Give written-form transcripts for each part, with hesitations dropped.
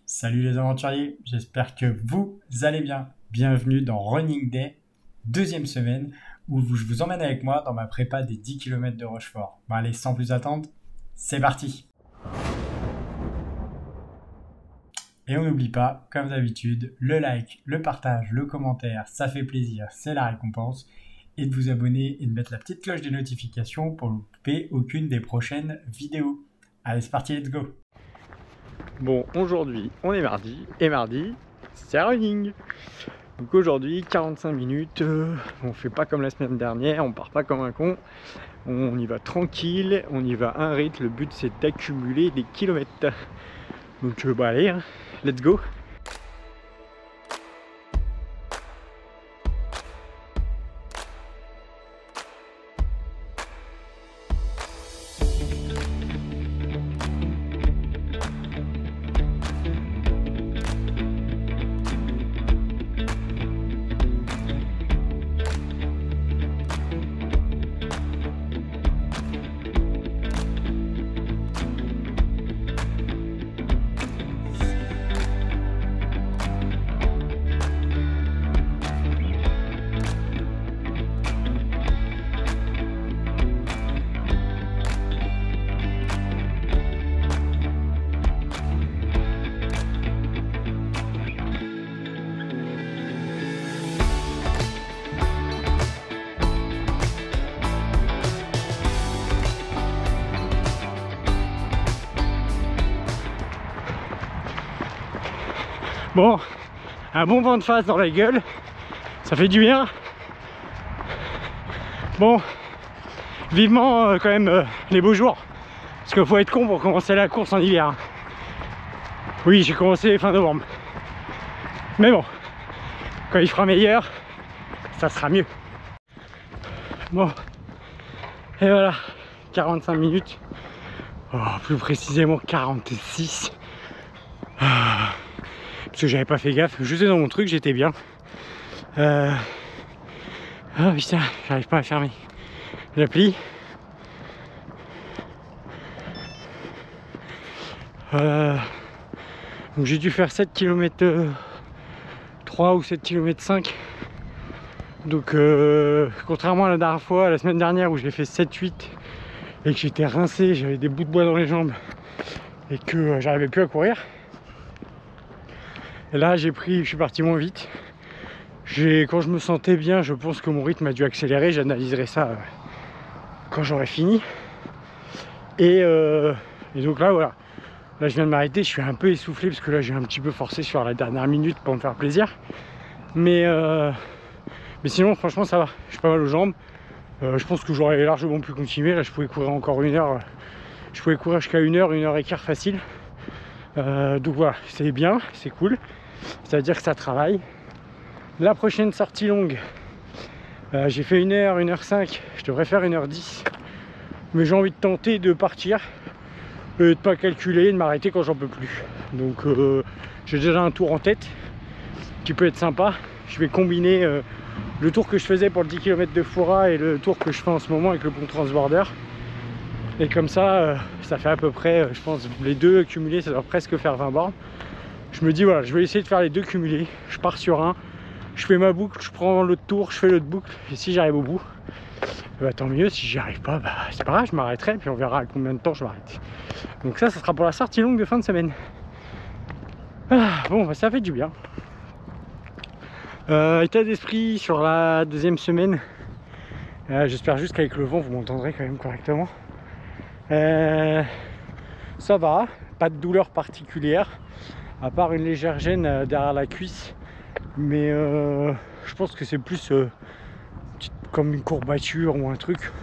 Salut les aventuriers, j'espère que vous allez bien. Bienvenue dans Running Day, deuxième semaine, où je vous emmène avec moi dans ma prépa des 10 km de Rochefort. Bon allez, sans plus attendre, c'est parti. Et on n'oublie pas, comme d'habitude, le like, le partage, le commentaire, ça fait plaisir, c'est la récompense. Et de vous abonner et de mettre la petite cloche des notifications pour ne louper aucune des prochaines vidéos. Allez, c'est parti, let's go. Bon, aujourd'hui, on est mardi, et mardi, c'est running. Donc aujourd'hui, 45 minutes, on fait pas comme la semaine dernière, on part pas comme un con, on y va tranquille, on y va un rythme, le but c'est d'accumuler des kilomètres. Donc bah allez, hein, let's go. Bon, un bon vent de face dans la gueule, ça fait du bien. Bon, vivement quand même les beaux jours, parce qu'il faut être con pour commencer la course en hiver. Oui, j'ai commencé fin novembre, mais bon, quand il fera meilleur, ça sera mieux. Bon, et voilà, 45 minutes, plus précisément 46. Parce que j'avais pas fait gaffe, j'étais dans mon truc, j'étais bien. Ah putain, j'arrive pas à fermer l'appli. Donc j'ai dû faire 7 km 3 ou 7 km 5. Donc contrairement à la dernière fois, la semaine dernière où j'ai fait 7-8 et que j'étais rincé, j'avais des bouts de bois dans les jambes et que j'arrivais plus à courir. Et là je suis parti moins vite. Quand je me sentais bien, je pense que mon rythme a dû accélérer, j'analyserai ça quand j'aurai fini. Et donc là voilà, là je viens de m'arrêter, je suis un peu essoufflé parce que là j'ai un petit peu forcé sur la dernière minute pour me faire plaisir. Mais sinon franchement ça va, je suis pas mal aux jambes. Je pense que j'aurais largement pu continuer, là je pouvais courir encore une heure, je pouvais courir jusqu'à 1 heure et quart facile. Donc voilà, c'est bien, c'est cool, ça veut dire que ça travaille. La prochaine sortie longue, j'ai fait 1 heure, 1 heure 5, je devrais faire 1 heure 10, mais j'ai envie de tenter de partir, de pas calculer, de m'arrêter quand j'en peux plus. Donc j'ai déjà un tour en tête qui peut être sympa. Je vais combiner le tour que je faisais pour le 10 km de Foura et le tour que je fais en ce moment avec le pont Transborder. Et comme ça, ça fait à peu près, je pense, les deux cumulés, ça doit presque faire 20 bornes. Je me dis, voilà, je vais essayer de faire les deux cumulés. Je pars sur un, je fais ma boucle, je prends l'autre tour, je fais l'autre boucle. Et si j'arrive au bout, bah, tant mieux. Si j'y arrive pas, bah, c'est pas grave, je m'arrêterai. Puis on verra à combien de temps je m'arrête. Donc ça sera pour la sortie longue de fin de semaine. Bon, bah, ça fait du bien. État d'esprit sur la deuxième semaine. J'espère juste qu'avec le vent, vous m'entendrez quand même correctement. Ça va, pas de douleur particulière, à part une légère gêne derrière la cuisse. Mais je pense que c'est plus comme une courbature ou un truc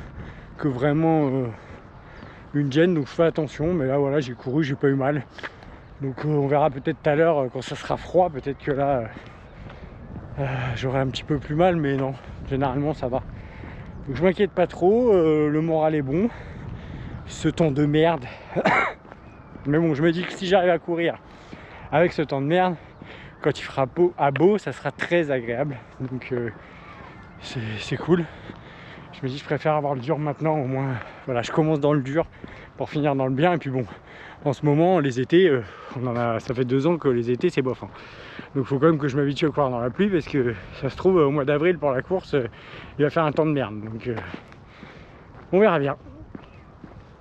que vraiment une gêne. Donc je fais attention, mais là voilà, j'ai couru, j'ai pas eu mal. Donc on verra peut-être tout à l'heure quand ça sera froid, peut-être que là j'aurai un petit peu plus mal, mais non, généralement ça va. Donc je m'inquiète pas trop, le moral est bon. Ce temps de merde. Mais bon, je me dis que si j'arrive à courir avec ce temps de merde, quand il fera beau, ça sera très agréable. Donc c'est cool. Je me dis je préfère avoir le dur maintenant, au moins voilà, je commence dans le dur pour finir dans le bien. Et puis bon, en ce moment les étés, ça fait 2 ans que les étés c'est bof, hein. Donc il faut quand même que je m'habitue à courir dans la pluie, parce que ça se trouve au mois d'avril pour la course, il va faire un temps de merde. Donc on verra bien.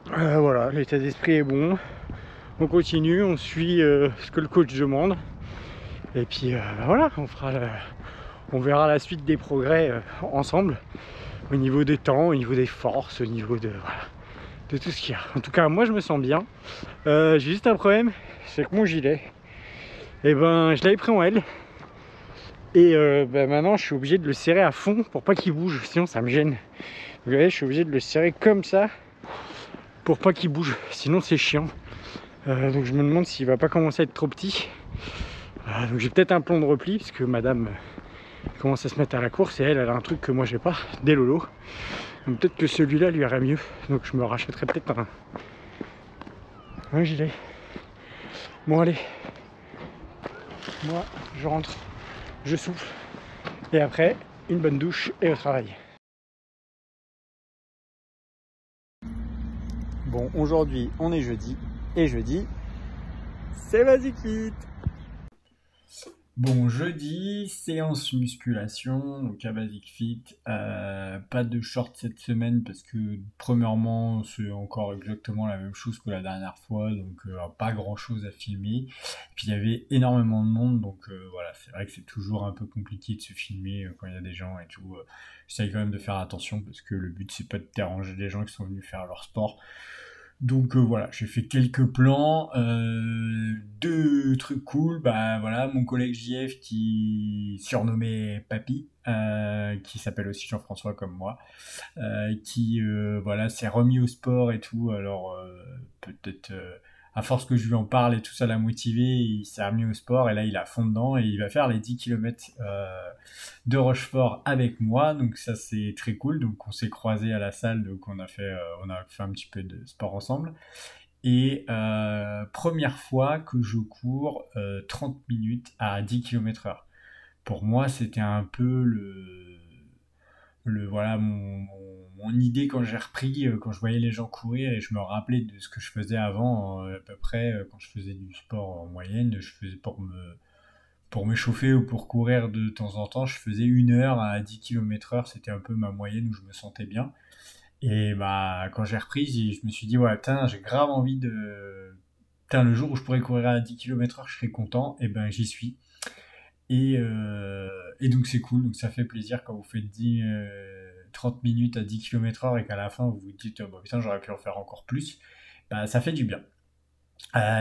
Voilà, l'état d'esprit est bon. On continue, on suit ce que le coach demande. Et puis voilà, on verra la suite des progrès ensemble, au niveau des temps, au niveau des forces, au niveau de tout ce qu'il y a. En tout cas, moi je me sens bien. J'ai juste un problème, c'est que mon gilet, et ben je l'avais pris en L. Et maintenant je suis obligé de le serrer à fond pour pas qu'il bouge, sinon ça me gêne. Vous voyez, je suis obligé de le serrer comme ça pour pas qu'il bouge, sinon c'est chiant. Donc je me demande s'il va pas commencer à être trop petit. Donc j'ai peut-être un plan de repli, parce que madame commence à se mettre à la course et elle a un truc que moi j'ai pas, des lolos. Donc peut-être que celui-là lui irait mieux. Donc je me rachèterai peut-être un gilet. Bon allez, moi je rentre, je souffle, et après une bonne douche et au travail. Bon, aujourd'hui on est jeudi, et jeudi c'est Basic Fit. Bon, jeudi, séance musculation, donc à Basic Fit. Pas de short cette semaine parce que, premièrement, c'est encore exactement la même chose que la dernière fois, donc pas grand chose à filmer. Puis il y avait énormément de monde, donc voilà, c'est vrai que c'est toujours un peu compliqué de se filmer quand il y a des gens et tout. J'essaye quand même de faire attention parce que le but c'est pas de déranger les gens qui sont venus faire leur sport. Donc voilà, j'ai fait quelques plans, deux trucs cool. Bah voilà, mon collègue JF qui surnommé Papy, qui s'appelle aussi Jean-François comme moi, qui voilà s'est remis au sport et tout. Alors peut-être à force que je lui en parle et tout ça l'a motivé, il s'est remis au sport et là il a fond dedans et il va faire les 10 km de Rochefort avec moi, donc ça c'est très cool. Donc on s'est croisés à la salle, donc on a fait un petit peu de sport ensemble. Et première fois que je cours 30 minutes à 10 km/h. Pour moi, c'était un peu voilà mon idée quand j'ai repris, quand je voyais les gens courir et je me rappelais de ce que je faisais avant, à peu près quand je faisais du sport en moyenne, je faisais pour m'échauffer ou pour courir de temps en temps, je faisais 1 heure à 10 km/h, c'était un peu ma moyenne où je me sentais bien. Et bah, quand j'ai repris, je me suis dit, ouais, putain, j'ai grave envie de. Putain, le jour où je pourrais courir à 10 km/h, je serais content, et ben j'y suis. Et donc c'est cool, donc ça fait plaisir quand vous faites 30 minutes à 10 km/h et qu'à la fin vous vous dites, oh, bah, putain, j'aurais pu en faire encore plus. Bah, ça fait du bien.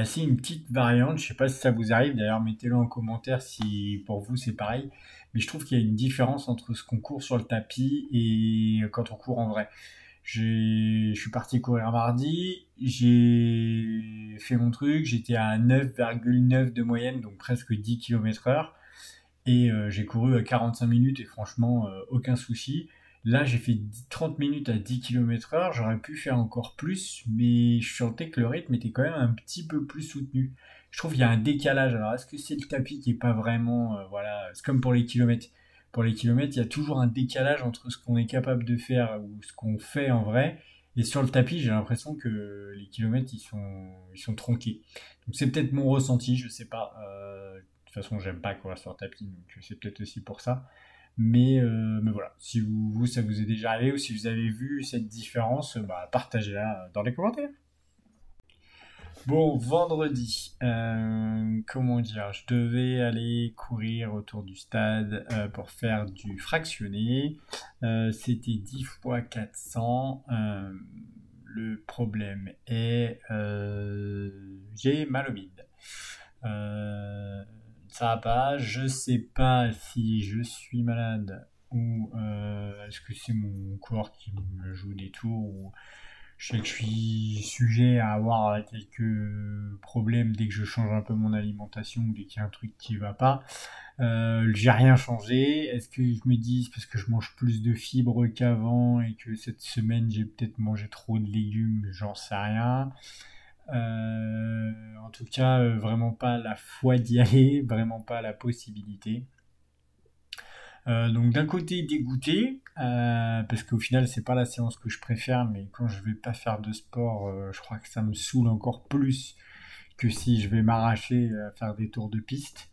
C'est une petite variante, je sais pas si ça vous arrive, d'ailleurs mettez-le en commentaire si pour vous c'est pareil, mais je trouve qu'il y a une différence entre ce qu'on court sur le tapis et quand on court en vrai. Je suis parti courir mardi, j'ai fait mon truc, j'étais à 9,9 de moyenne, donc presque 10 km/h, et j'ai couru à 45 minutes et franchement aucun souci. Là j'ai fait 30 minutes à 10 km/h, j'aurais pu faire encore plus, mais je sentais que le rythme était quand même un petit peu plus soutenu. Je trouve qu'il y a un décalage. Alors est-ce que c'est le tapis qui est pas vraiment, voilà, c'est comme pour les kilomètres. Pour les kilomètres, il y a toujours un décalage entre ce qu'on est capable de faire ou ce qu'on fait en vrai. Et sur le tapis, j'ai l'impression que les kilomètres, ils sont tronqués. Donc c'est peut-être mon ressenti, je sais pas. De toute façon, j'aime pas courir sur le tapis, donc c'est peut-être aussi pour ça. Mais voilà, si ça vous est déjà arrivé ou si vous avez vu cette différence, bah, partagez-la dans les commentaires. Bon, vendredi, comment dire, je devais aller courir autour du stade pour faire du fractionné. C'était 10 fois 400. Le problème est, j'ai mal au bide. Ça va pas, je sais pas si je suis malade ou est-ce que c'est mon corps qui me joue des tours ou je sais que je suis sujet à avoir quelques problèmes dès que je change un peu mon alimentation ou dès qu'il y a un truc qui va pas. J'ai rien changé. Est-ce que je me dis c'est parce que je mange plus de fibres qu'avant et que cette semaine j'ai peut-être mangé trop de légumes, j'en sais rien. En tout cas, vraiment pas la foi d'y aller, vraiment pas la possibilité. Donc d'un côté dégoûté, parce qu'au final c'est pas la séance que je préfère, mais quand je vais pas faire de sport, je crois que ça me saoule encore plus que si je vais m'arracher à faire des tours de piste.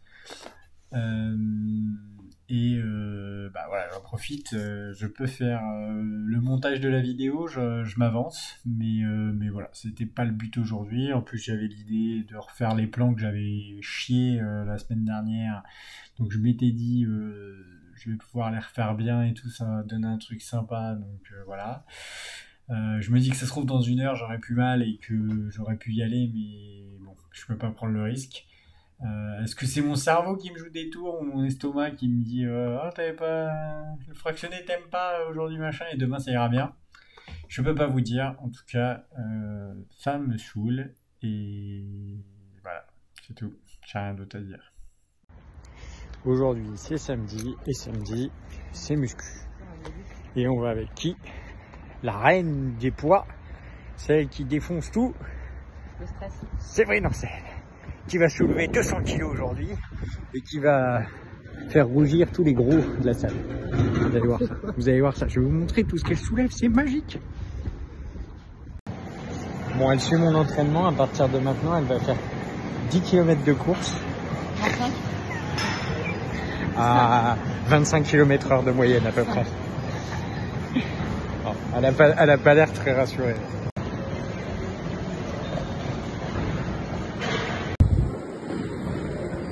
Euh, bah voilà, j'en profite, je peux faire le montage de la vidéo, je m'avance, mais voilà, c'était pas le but aujourd'hui. En plus, j'avais l'idée de refaire les plans que j'avais chiés la semaine dernière, donc je m'étais dit, je vais pouvoir les refaire bien et tout, ça va donner un truc sympa, donc voilà. Je me dis que ça se trouve dans 1 heure, j'aurais pu mal et que j'aurais pu y aller, mais bon, je peux pas prendre le risque. Est-ce que c'est mon cerveau qui me joue des tours ou mon estomac qui me dit oh, t'avais pas le fractionné, t'aimes pas aujourd'hui machin et demain ça ira bien? Je peux pas vous dire. En tout cas, ça me saoule et voilà, c'est tout. J'ai rien d'autre à dire. Aujourd'hui c'est samedi et samedi c'est muscu. Et on va avec qui? La reine des poids, celle qui défonce tout. Le stress. Séverine Ancel, qui va soulever 200 kg aujourd'hui et qui va faire rougir tous les gros de la salle. Vous allez voir ça. Vous allez voir ça. Je vais vous montrer tout ce qu'elle soulève. C'est magique. Bon, elle suit mon entraînement. À partir de maintenant, elle va faire 10 km de course. 25 à 25 km/h de moyenne à peu près. Bon, elle a pas l'air très rassurée.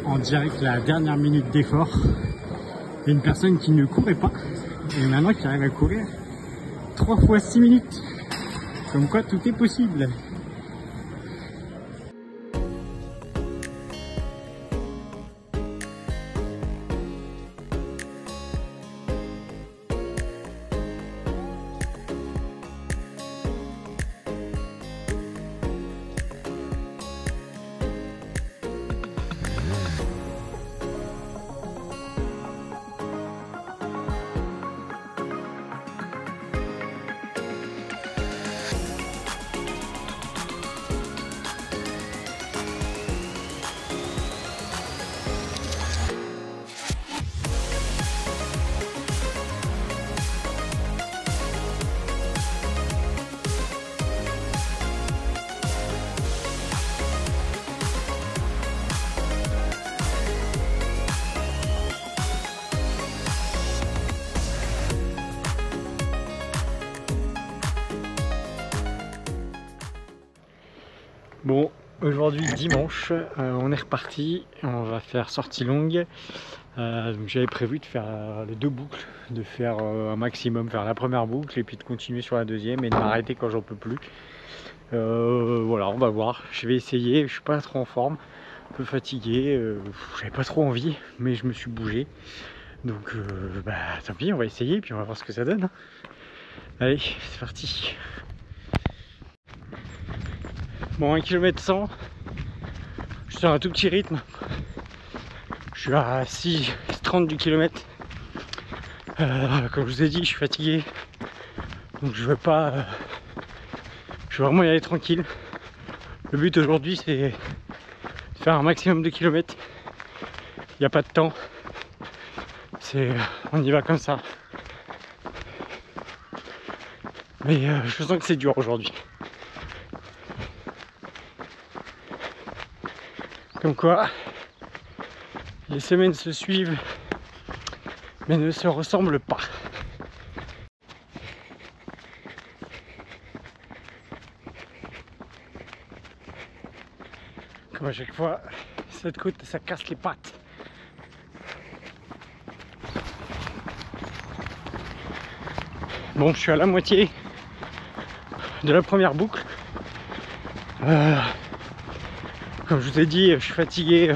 En direct, la dernière minute d'effort, il y a une personne qui ne courait pas et maintenant qui arrive à courir 3 fois 6 minutes. Comme quoi tout est possible. Bon, aujourd'hui dimanche, on est reparti, on va faire sortie longue. Donc j'avais prévu de faire les 2 boucles, de faire un maximum, faire la première boucle et puis de continuer sur la deuxième et de m'arrêter quand j'en peux plus. Voilà, on va voir, je vais essayer, je suis pas trop en forme, un peu fatigué, j'avais pas trop envie, mais je me suis bougé. Donc bah tant pis, on va essayer et puis on va voir ce que ça donne. Allez, c'est parti. Bon, 1 km 100, je suis sur un tout petit rythme. Je suis à 6,30 du kilomètre. Comme je vous ai dit, je suis fatigué. Donc je veux pas. Je veux vraiment y aller tranquille. Le but aujourd'hui, c'est de faire un maximum de kilomètres. Il n'y a pas de temps. On y va comme ça. Mais je sens que c'est dur aujourd'hui. Comme quoi, les semaines se suivent, mais ne se ressemblent pas. Comme à chaque fois, cette côte, ça casse les pattes. Bon, je suis à la moitié de la première boucle. Comme je vous ai dit, je suis fatigué.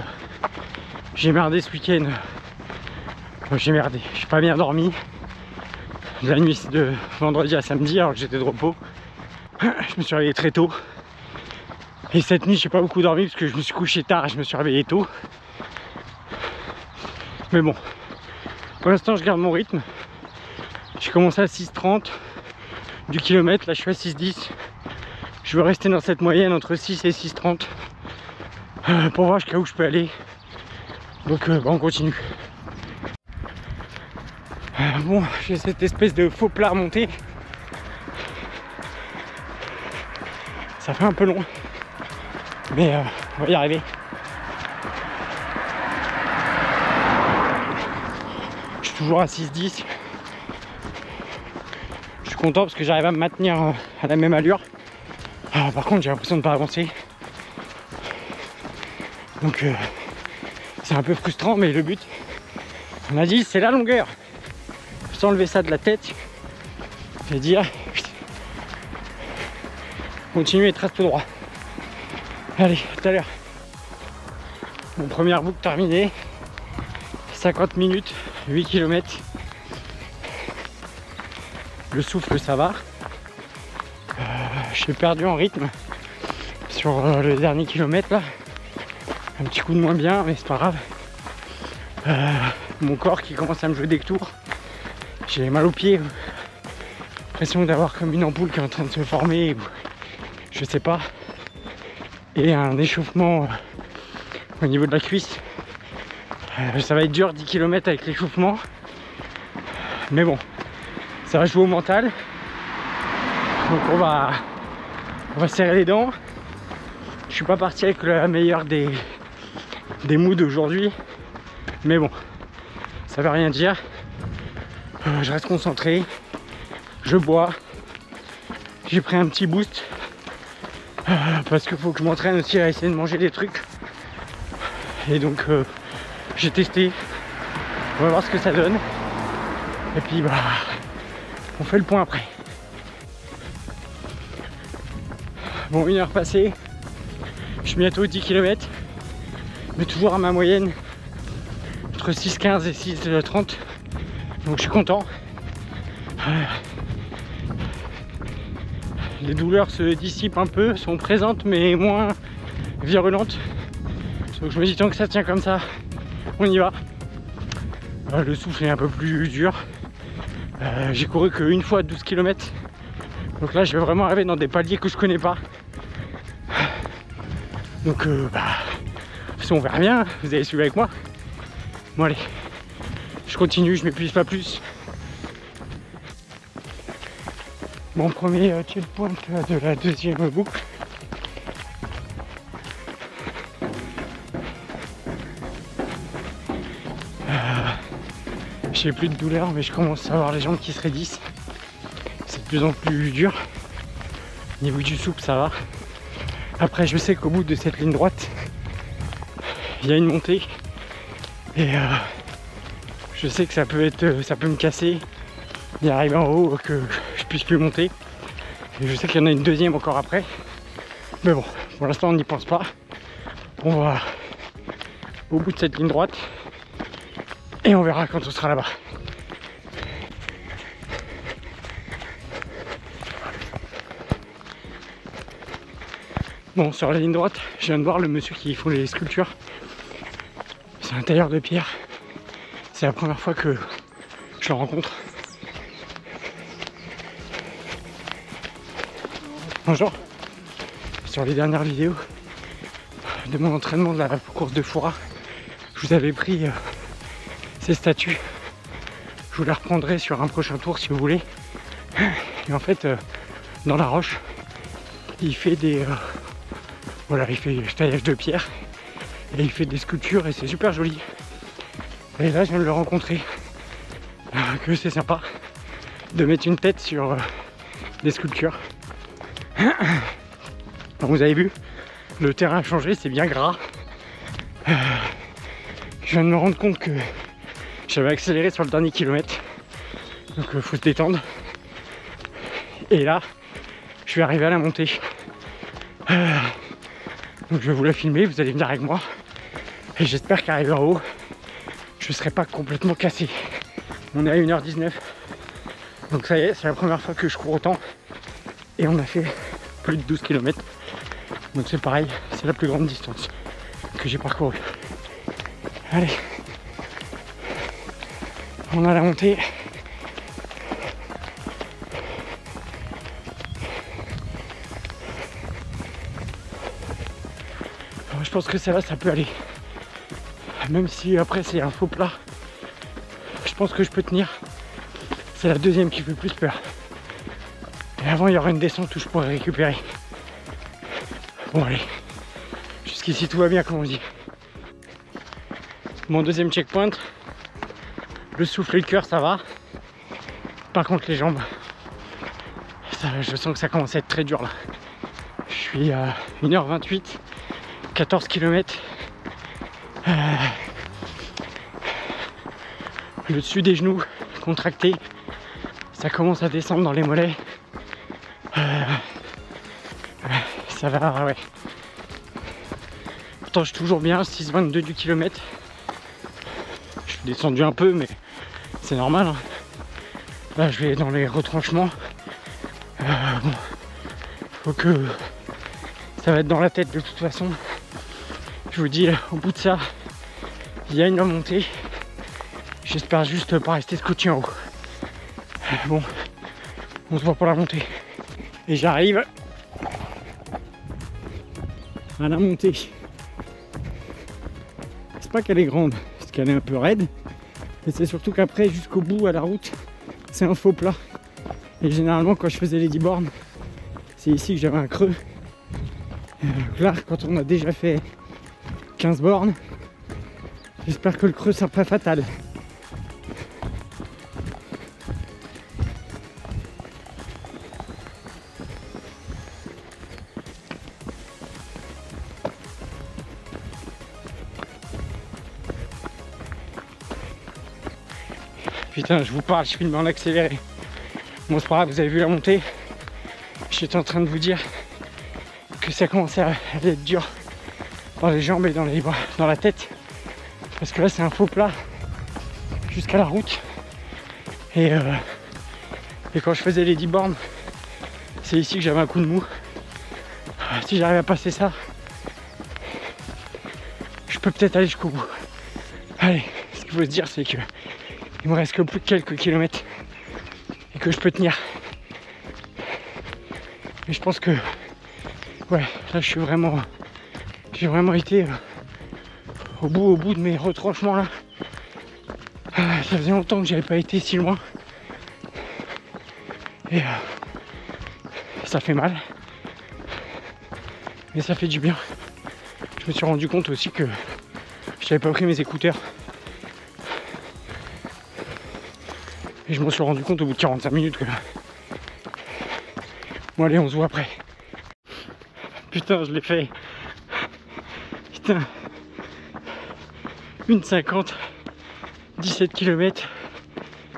J'ai merdé ce week-end. J'ai merdé, j'ai pas bien dormi. La nuit de vendredi à samedi alors que j'étais de repos. Je me suis réveillé très tôt. Et cette nuit j'ai pas beaucoup dormi parce que je me suis couché tard et je me suis réveillé tôt. Mais bon, pour l'instant je garde mon rythme. J'ai commencé à 6,30 du kilomètre, là je suis à 6,10. Je veux rester dans cette moyenne entre 6 et 6,30 pour voir jusqu'à où je peux aller. Donc on continue. Bon, j'ai cette espèce de faux plat à monter. Ça fait un peu long, mais on va y arriver. Je suis toujours à 6-10. Je suis content parce que j'arrive à me maintenir à la même allure. Par contre, j'ai l'impression de ne pas avancer. Donc c'est un peu frustrant, mais le but, on a dit, c'est la longueur. Sans enlever ça de la tête, et dire continue et trace tout droit. Allez, tout à l'heure. Mon première boucle terminée. 50 minutes, 8 km. Le souffle, ça va. J'ai perdu en rythme sur le dernier kilomètre là. Un petit coup de moins bien, mais c'est pas grave. Mon corps qui commence à me jouer des tours. J'ai mal aux pieds. L'impression d'avoir comme une ampoule qui est en train de se former. Je sais pas. Et un échauffement au niveau de la cuisse. Ça va être dur 10 km avec l'échauffement. Mais bon, ça va jouer au mental. Donc on va serrer les dents. Je suis pas parti avec la meilleure des moods aujourd'hui. Mais bon, ça veut rien dire. Je reste concentré. Je bois. J'ai pris un petit boost. Parce qu'il faut que je m'entraîne aussi à essayer de manger des trucs. Et donc j'ai testé. On va voir ce que ça donne. Et puis bah on fait le point après. Bon, 1 heure passée. Je suis bientôt 10 km. Mais toujours à ma moyenne. Entre 6,15 et 6,30. Donc je suis content. Les douleurs se dissipent un peu, sont présentes mais moins virulentes. Donc je me dis tant que ça tient comme ça, on y va. Le souffle est un peu plus dur. J'ai couru qu'une fois 12 km. Donc là je vais vraiment arriver dans des paliers que je connais pas. Donc on verra bien, vous allez suivre avec moi. Bon allez, je continue, je m'épuise pas plus. Mon premier checkpoint de la deuxième boucle. J'ai plus de douleur, mais je commence à avoir les jambes qui se raidissent. C'est de plus en plus dur. Au niveau du souple, ça va. Après, je sais qu'au bout de cette ligne droite, il y a une montée. Et je sais que ça peut me casser. Il arrive en haut que je puisse plus monter. Et je sais qu'il y en a une deuxième encore après. Mais bon, pour l'instant on n'y pense pas. On va au bout de cette ligne droite. Et on verra quand on sera là-bas. Bon, sur la ligne droite, je viens de voir le monsieur qui font les sculptures. C'est un tailleur de pierre. C'est la première fois que je le rencontre. Bonjour. Sur les dernières vidéos de mon entraînement de la course de Foura, je vous avais pris ces statues. Je vous les reprendrai sur un prochain tour si vous voulez. Et en fait, dans la roche, il fait des voilà, il fait du taillage de pierre et il fait des sculptures et c'est super joli. Et là, je viens de le rencontrer. Que c'est sympa de mettre une tête sur des sculptures. Vous avez vu, le terrain a changé, c'est bien gras. Je viens de me rendre compte que j'avais accéléré sur le dernier kilomètre. Donc il faut se détendre. Et là, je suis arrivé à la montée. Donc je vais vous la filmer, vous allez venir avec moi. Et j'espère qu'arrivé en haut, je ne serai pas complètement cassé. On est à 1h19. Donc ça y est, c'est la première fois que je cours autant. Et on a fait plus de 12 km. Donc c'est pareil, c'est la plus grande distance que j'ai parcourue. Allez. On a la montée. Alors, je pense que ça va, ça peut aller. Même si après c'est un faux plat. Je pense que je peux tenir. c'est la deuxième qui fait plus peur. Et avant, il y aura une descente où je pourrais récupérer. Bon, allez. Jusqu'ici, tout va bien, comme on dit. Mon deuxième checkpoint. Le souffle et le cœur, ça va. Par contre, les jambes, je sens que ça commence à être très dur là. Je suis à 1h28, 14 km. Le dessus des genoux contracté. Ça commence à descendre dans les mollets. Ça va, ouais. Pourtant, je suis toujours bien, 6,22 du kilomètre. Je suis descendu un peu, mais c'est normal. Hein. Là, je vais dans les retranchements. Bon, faut que ça va être dans la tête de toute façon. Je vous dis, au bout de ça, il y a une remontée. J'espère juste pas rester scotché en haut. Bon, on se voit pour la montée. Et j'arrive à la montée. C'est pas qu'elle est grande, parce qu'elle est un peu raide. Et c'est surtout qu'après, jusqu'au bout, à la route, c'est un faux plat. Et généralement, quand je faisais les 10 bornes, c'est ici que j'avais un creux. Là, quand on a déjà fait 15 bornes, j'espère que le creux sera pas fatal. Putain, je vous parle, je filme en accéléré. Bon, c'est pas grave, vous avez vu la montée. J'étais en train de vous dire que ça commençait à être dur dans les jambes et dans les bras, dans la tête. Parce que là, c'est un faux plat jusqu'à la route. Et quand je faisais les 10 bornes, c'est ici que j'avais un coup de mou. Si j'arrive à passer ça, je peux peut-être aller jusqu'au bout. Allez, ce qu'il faut se dire, c'est que il me reste que plus que quelques kilomètres et que je peux tenir. Et je pense que ouais, là je suis vraiment, j'ai vraiment été au bout de mes retranchements là. Ça faisait longtemps que j'avais pas été si loin et ça fait mal, mais ça fait du bien. Je me suis rendu compte aussi que je n'avais pas pris mes écouteurs. Et je m'en suis rendu compte au bout de 45 minutes que... Bon allez, on se voit après. Putain, je l'ai fait. Putain. 1,50. 17 km.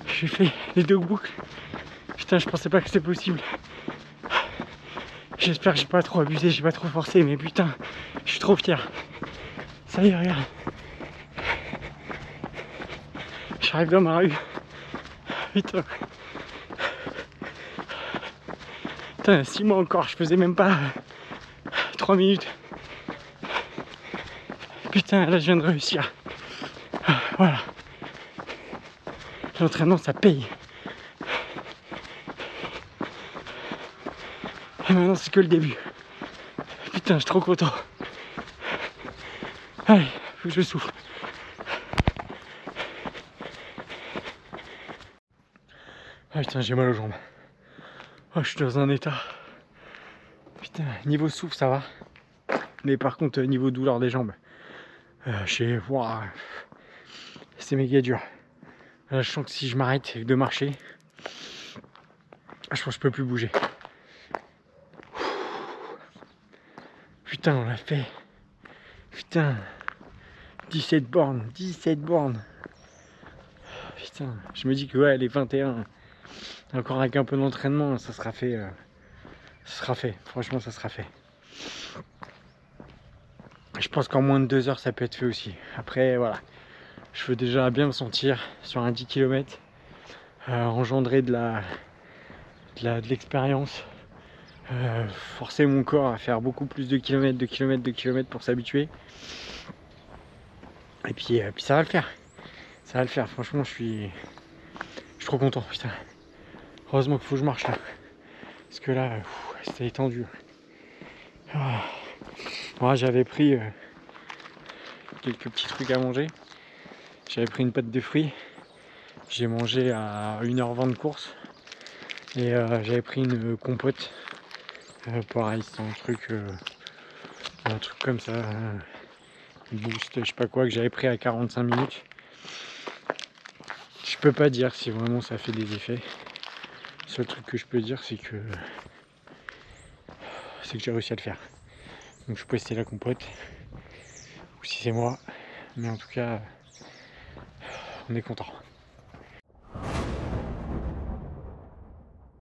J'ai fait les 2 boucles. Putain, je pensais pas que c'était possible. J'espère que j'ai pas trop abusé, j'ai pas trop forcé, mais putain, je suis trop fier. Ça y est, regarde. J'arrive dans ma rue. Putain. Putain, 6 mois encore, je faisais même pas 3 minutes. Putain, là je viens de réussir. Voilà. L'entraînement, ça paye. Et maintenant, c'est que le début. Putain, je suis trop content. Allez, faut que je souffle. Ah putain, j'ai mal aux jambes. Oh, je suis dans un état. Putain, niveau souffle, ça va. Mais par contre, niveau douleur des jambes, wow, c'est méga dur. Là, je sens que si je m'arrête de marcher, je pense que je peux plus bouger. Putain, on l'a fait. Putain, 17 bornes, 17 bornes. Putain, je me dis que ouais, les 21, encore avec un peu d'entraînement, ça sera fait. Ça sera fait, franchement, ça sera fait. Je pense qu'en moins de 2 heures, ça peut être fait aussi. Après, voilà, je veux déjà bien me sentir sur un 10 km, engendrer de l'expérience, forcer mon corps à faire beaucoup plus de kilomètres pour s'habituer. Et puis ça va le faire. Ça va le faire, franchement, je suis trop content, putain. Heureusement qu'il faut que je marche là. Parce que là, c'était tendu. Moi, j'avais pris quelques petits trucs à manger. J'avais pris une pâte de fruits. J'ai mangé à 1h20 de course et j'avais pris une compote. Pareil, c'est un truc comme ça, boost, je sais pas quoi, que j'avais pris à 45 minutes. Je peux pas dire si vraiment ça fait des effets. Le seul truc que je peux dire, c'est que j'ai réussi à le faire. Donc je peux tester la compote, ou si c'est moi, mais en tout cas, on est content.